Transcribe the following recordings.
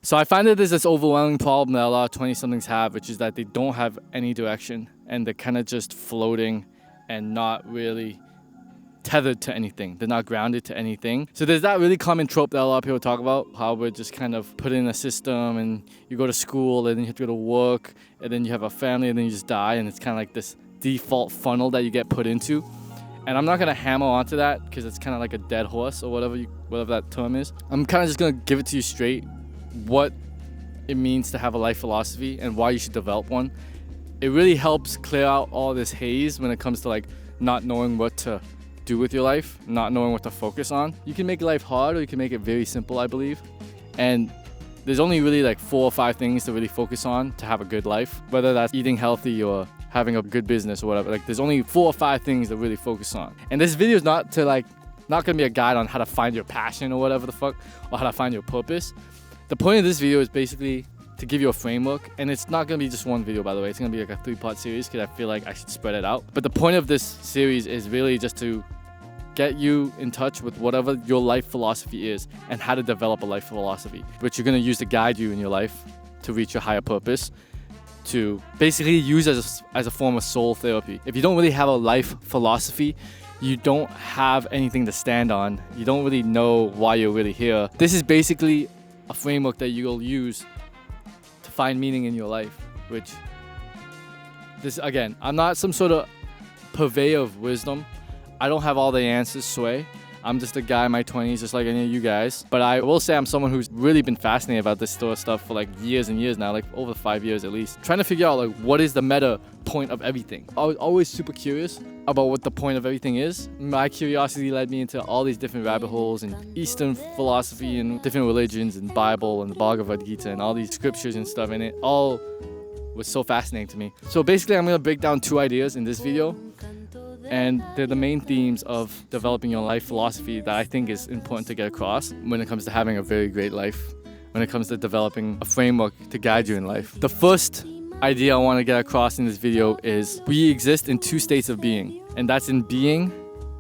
So I find that there's this overwhelming problem that a lot of 20-somethings have, which is that they don't have any direction and they're kind of just floating and not really tethered to anything. They're not grounded to anything. So there's that really common trope that a lot of people talk about, how we're just kind of put in a system and you go to school and then you have to go to work and then you have a family and then you just die, and it's kind of like this default funnel that you get put into. And I'm not going to hammer onto that because it's kind of like a dead horse or whatever that term is. I'm kind of just going to give it to you straight what it means to have a life philosophy and why you should develop one. It really helps clear out all this haze when it comes to like not knowing what to do with your life, not knowing what to focus on. You can make life hard or you can make it very simple, I believe. And there's only really like 4 or 5 things to really focus on to have a good life, whether that's eating healthy or having a good business or whatever. Like there's only 4 or 5 things to really focus on. And this video is not gonna be a guide on how to find your passion or whatever the fuck, or how to find your purpose. The point of this video is basically to give you a framework, and it's not gonna be just one video, by the way. It's gonna be like a 3-part series because I feel like I should spread it out. But the point of this series is really just to get you in touch with whatever your life philosophy is and how to develop a life philosophy, which you're gonna use to guide you in your life to reach your higher purpose, to basically use as a form of soul therapy. If you don't really have a life philosophy, you don't have anything to stand on. You don't really know why you're really here. This is basically a framework that you'll use to find meaning in your life, which this, again, I'm not some sort of purveyor of wisdom. I don't have all the answers, Sway. I'm just a guy in my 20s, just like any of you guys. But I will say I'm someone who's really been fascinated about this sort of stuff for like years and years now, like over 5 years at least. Trying to figure out like what is the meta point of everything. I was always super curious about what the point of everything is. My curiosity led me into all these different rabbit holes and Eastern philosophy and different religions and Bible and the Bhagavad Gita and all these scriptures and stuff, and it all was so fascinating to me. So basically I'm gonna break down 2 ideas in this video, and they're the main themes of developing your life philosophy that I think is important to get across when it comes to having a very great life, when it comes to developing a framework to guide you in life. The first idea I want to get across in this video is we exist in 2 states of being, and that's in being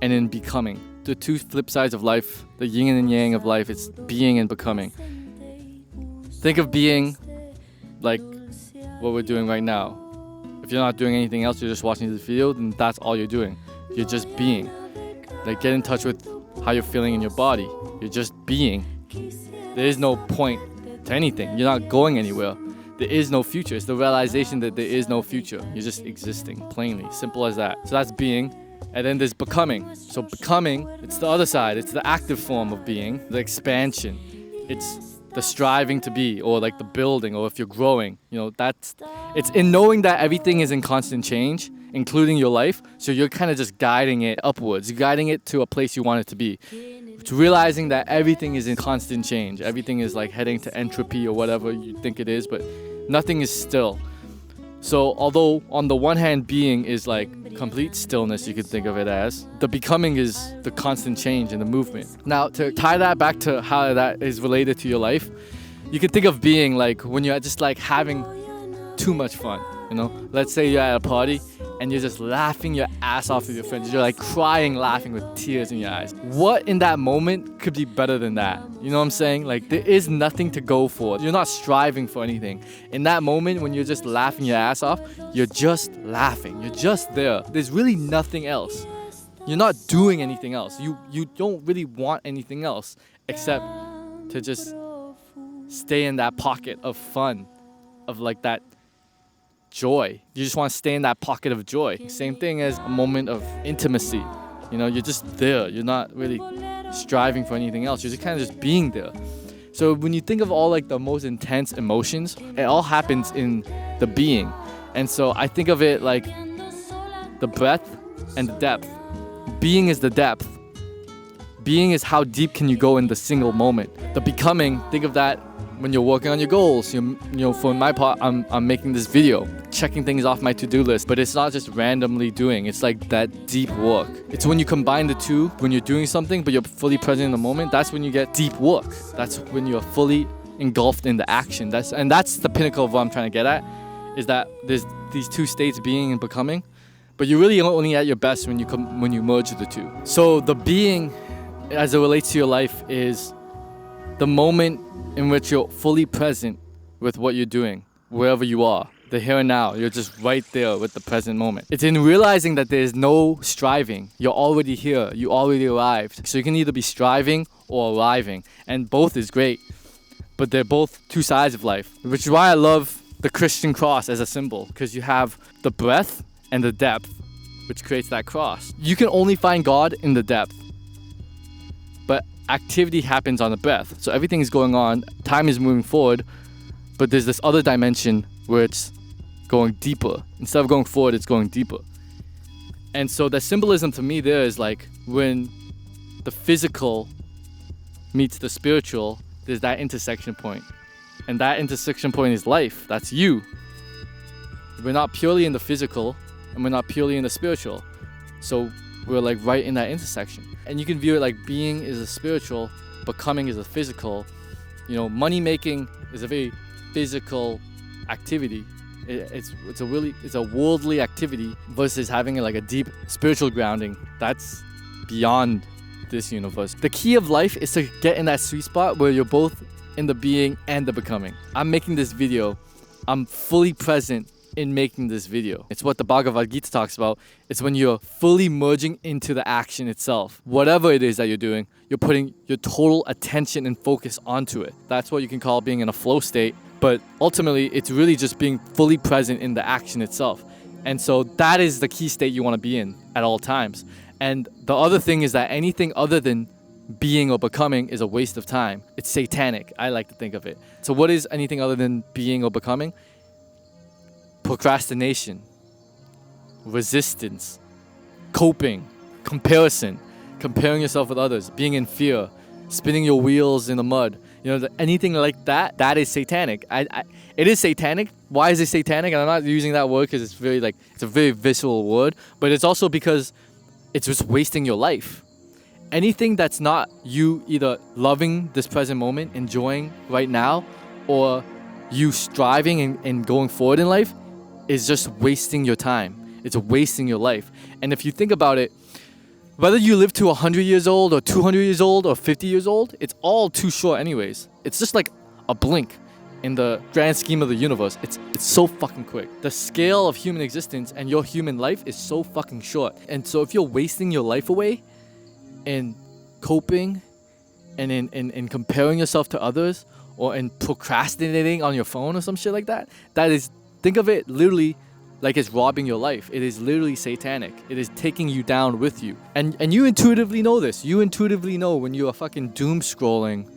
and in becoming. The 2 flip sides of life, the yin and yang of life, it's being and becoming. Think of being like what we're doing right now. If you're not doing anything else, you're just watching this video, then that's all you're doing. You're just being. Like, get in touch with how you're feeling in your body. You're just being. There is no point to anything. You're not going anywhere. There is no future. It's the realization that there is no future. You're just existing, plainly. Simple as that. So that's being. And then there's becoming. So becoming, it's the other side. It's the active form of being, the expansion. It's the striving to be, or like the building, or if you're growing, you know, it's in knowing that everything is in constant change, including your life. So you're kind of just guiding it upwards, guiding it to a place you want it to be. It's realizing that everything is in constant change. Everything is like heading to entropy or whatever you think it is, but nothing is still. So although on the one hand being is like complete stillness, you could think of it as, the becoming is the constant change and the movement. Now to tie that back to how that is related to your life, you could think of being like when you're just like having too much fun, you know? Let's say you're at a party and you're just laughing your ass off with your friends. You're like crying, laughing with tears in your eyes. What in that moment could be better than that? You know what I'm saying? Like there is nothing to go for. You're not striving for anything. In that moment when you're just laughing your ass off, you're just laughing. You're just there. There's really nothing else. You're not doing anything else. You don't really want anything else except to just stay in that pocket of fun, of like that joy. You just want to stay in that pocket of joy. Same thing as a moment of intimacy. You know, you're just there. You're not really striving for anything else. You're just kind of just being there. So when you think of all like the most intense emotions, it all happens in the being. And so I think of it like the breadth and the depth. Being is the depth. Being is how deep can you go in the single moment. The becoming, think of that when you're working on your goals. You know, for my part, I'm making this video, checking things off my to-do list, but it's not just randomly doing. It's like that deep work. It's when you combine the two, when you're doing something, but you're fully present in the moment, that's when you get deep work. That's when you're fully engulfed in the action. That's the pinnacle of what I'm trying to get at, is that there's these 2 states, being and becoming, but you're really only at your best when you merge the 2. So the being, as it relates to your life, is the moment in which you're fully present with what you're doing, wherever you are. The here and now, you're just right there with the present moment. It's in realizing that there's no striving. You're already here, you already arrived. So you can either be striving or arriving, and both is great. But they're both two sides of life, which is why I love the Christian cross as a symbol, because you have the breadth and the depth, which creates that cross. You can only find God in the depth, but activity happens on the breadth. So everything is going on, time is moving forward, but there's this other dimension where it's going deeper. Instead of going forward, it's going deeper. And so the symbolism to me there is like when the physical meets the spiritual, there's that intersection point. And that intersection point is life. That's you. We're not purely in the physical and we're not purely in the spiritual. So we're like right in that intersection. And you can view it like being is a spiritual, becoming is a physical. You know, money making is a very physical activity. It's a worldly activity versus having like a deep spiritual grounding. That's beyond this universe. The key of life is to get in that sweet spot where you're both in the being and the becoming. I'm making this video. I'm fully present in making this video. It's what the Bhagavad Gita talks about. It's when you're fully merging into the action itself. Whatever it is that you're doing, you're putting your total attention and focus onto it. That's what you can call being in a flow state. But ultimately, it's really just being fully present in the action itself. And so that is the key state you want to be in at all times. And the other thing is that anything other than being or becoming is a waste of time. It's satanic, I like to think of it. So what is anything other than being or becoming? Procrastination, resistance, coping, comparison, comparing yourself with others, being in fear, spinning your wheels in the mud. You know, anything like that, that is satanic. It is satanic. Why is it satanic? And I'm not using that word because it's very like, it's a very visceral word, but it's also because it's just wasting your life. Anything that's not you either loving this present moment, enjoying right now, or you striving and going forward in life is just wasting your time. It's wasting your life. And if you think about it, whether you live to 100 years old or 200 years old or 50 years old, it's all too short anyways. It's just like a blink in the grand scheme of the universe. It's so fucking quick. The scale of human existence and your human life is so fucking short. And so if you're wasting your life away in coping and in comparing yourself to others or in procrastinating on your phone or some shit like that, that is, think of it literally like it's robbing your life. It is literally satanic. It is taking you down with you. And you intuitively know this. You intuitively know when you are fucking doom scrolling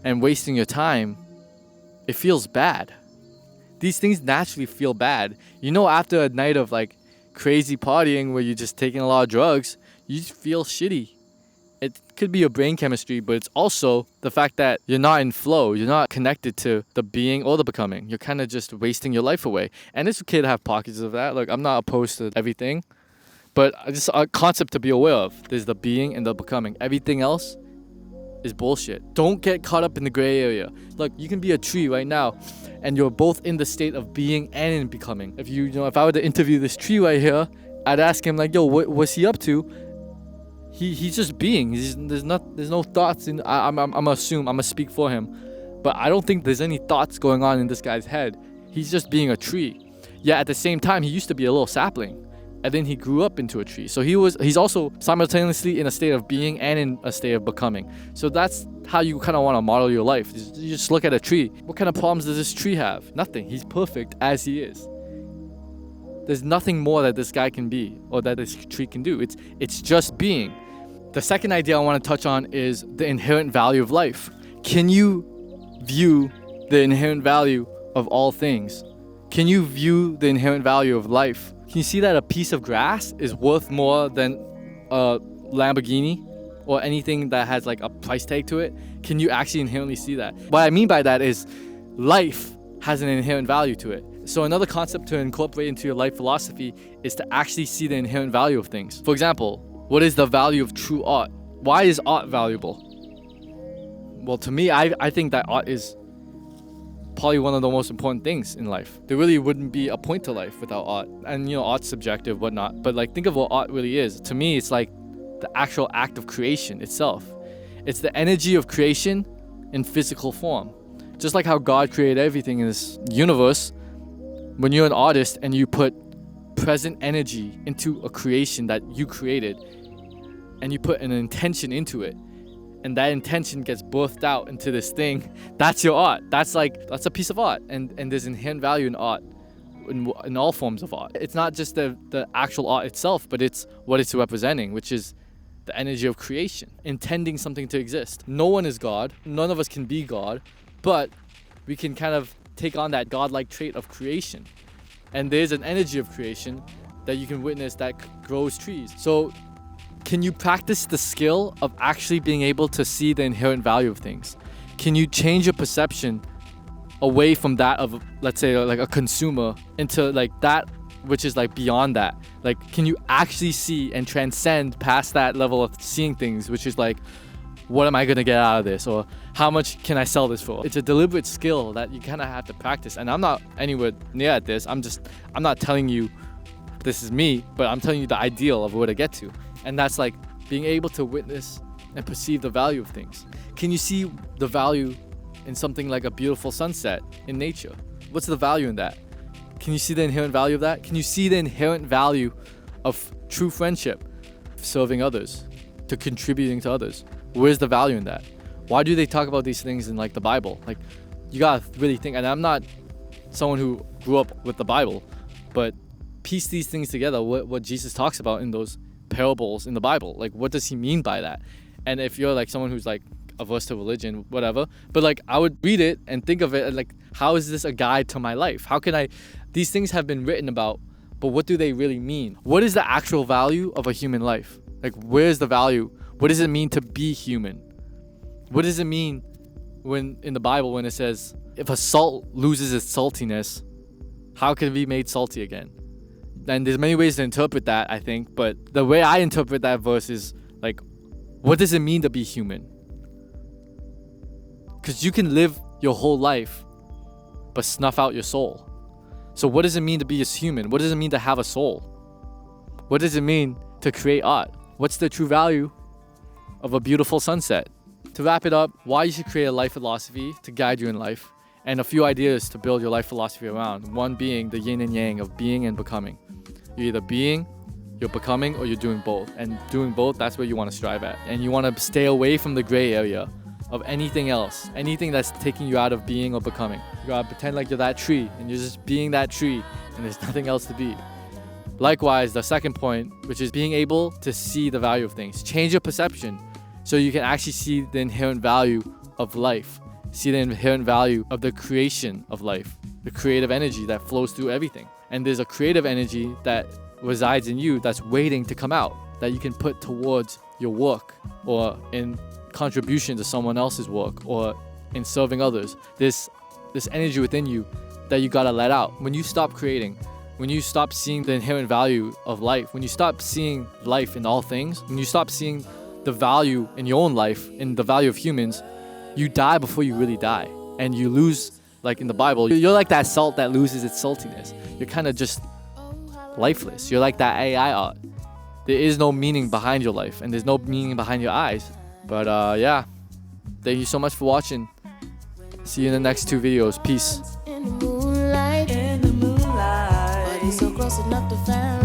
and wasting your time, it feels bad. These things naturally feel bad. You know, after a night of like crazy partying where you're just taking a lot of drugs, you just feel shitty. It could be your brain chemistry, but it's also the fact that you're not in flow. You're not connected to the being or the becoming. You're kind of just wasting your life away. And it's okay to have pockets of that. Like, I'm not opposed to everything, but just a concept to be aware of. There's the being and the becoming. Everything else is bullshit. Don't get caught up in the gray area. Look, you can be a tree right now, and you're both in the state of being and in becoming. If if I were to interview this tree right here, I'd ask him like, yo, what's he up to? He's just being. There's no thoughts in. I'm gonna speak for him, but I don't think there's any thoughts going on in this guy's head. He's just being a tree. Yeah, at the same time, he used to be a little sapling, and then he grew up into a tree. So he's also simultaneously in a state of being and in a state of becoming. So that's how you kind of want to model your life. You just look at a tree. What kind of problems does this tree have? Nothing. He's perfect as he is. There's nothing more that this guy can be or that this tree can do. It's just being. The second idea I want to touch on is the inherent value of life. Can you view the inherent value of all things? Can you view the inherent value of life? Can you see that a piece of grass is worth more than a Lamborghini or anything that has like a price tag to it? Can you actually inherently see that? What I mean by that is life has an inherent value to it. So another concept to incorporate into your life philosophy is to actually see the inherent value of things. For example, what is the value of true art? Why is art valuable? Well, to me, I think that art is probably one of the most important things in life. There really wouldn't be a point to life without art. And art's subjective, whatnot. But like, think of what art really is. To me, it's like the actual act of creation itself. It's the energy of creation in physical form. Just like how God created everything in this universe, when you're an artist and you put present energy into a creation that you created, and you put an intention into it, and that intention gets birthed out into this thing, that's your art. That's a piece of art, and there's inherent value in art, in all forms of art. It's not just the actual art itself, but it's what it's representing, which is the energy of creation, intending something to exist. No one is God. None of us can be God, but we can kind of take on that godlike trait of creation. And there's an energy of creation that you can witness that grows trees. So can you practice the skill of actually being able to see the inherent value of things? Can you change your perception away from that of, let's say, like a consumer, into like that which is like beyond that? Like, can you actually see and transcend past that level of seeing things, which is like, what am I gonna get out of this, or how much can I sell this for? It's a deliberate skill that you kind of have to practice. And I'm not anywhere near at this. I'm not telling you this is me, but I'm telling you the ideal of where to get to. And that's like being able to witness and perceive the value of things. Can you see the value in something like a beautiful sunset in nature? What's the value in that? Can you see the inherent value of that? Can you see the inherent value of true friendship, serving others, to contributing to others? Where's the value in that? Why do they talk about these things in like the Bible? Like, you gotta really think, and I'm not someone who grew up with the Bible, but piece these things together, what Jesus talks about in those parables in the Bible. Like, what does he mean by that? And if you're like someone who's like averse to religion, whatever, but like I would read it and think of it like, how is this a guide to my life? How can these things have been written about, but what do they really mean? What is the actual value of a human life? Like, where's the value? What does it mean to be human? What does it mean when in the Bible when it says, if a salt loses its saltiness, how can it be made salty again? And there's many ways to interpret that, I think, but the way I interpret that verse is like, what does it mean to be human? Because you can live your whole life but snuff out your soul. So what does it mean to be a human? What does it mean to have a soul? What does it mean to create art? What's the true value of a beautiful sunset? To wrap it up, why you should create a life philosophy to guide you in life, and a few ideas to build your life philosophy around. One being the yin and yang of being and becoming. You're either being, you're becoming, or you're doing both. And doing both, that's where you want to strive at. And you want to stay away from the gray area of anything else, anything that's taking you out of being or becoming. You gotta pretend like you're that tree, and you're just being that tree, and there's nothing else to be. Likewise, the second point, which is being able to see the value of things. Change your perception so you can actually see the inherent value of life. See the inherent value of the creation of life, the creative energy that flows through everything. And there's a creative energy that resides in you that's waiting to come out, that you can put towards your work, or in contribution to someone else's work, or in serving others. This energy within you that you gotta let out. When you stop creating, when you stop seeing the inherent value of life, when you stop seeing life in all things, when you stop seeing the value in your own life, in the value of humans, you die before you really die. And you lose, like in the Bible, you're like that salt that loses its saltiness. You're kind of just lifeless. You're like that AI art. There is no meaning behind your life, and there's no meaning behind your eyes. But yeah, thank you so much for watching. See you in the next 2 videos. Peace. In the moonlight, body so close enough to find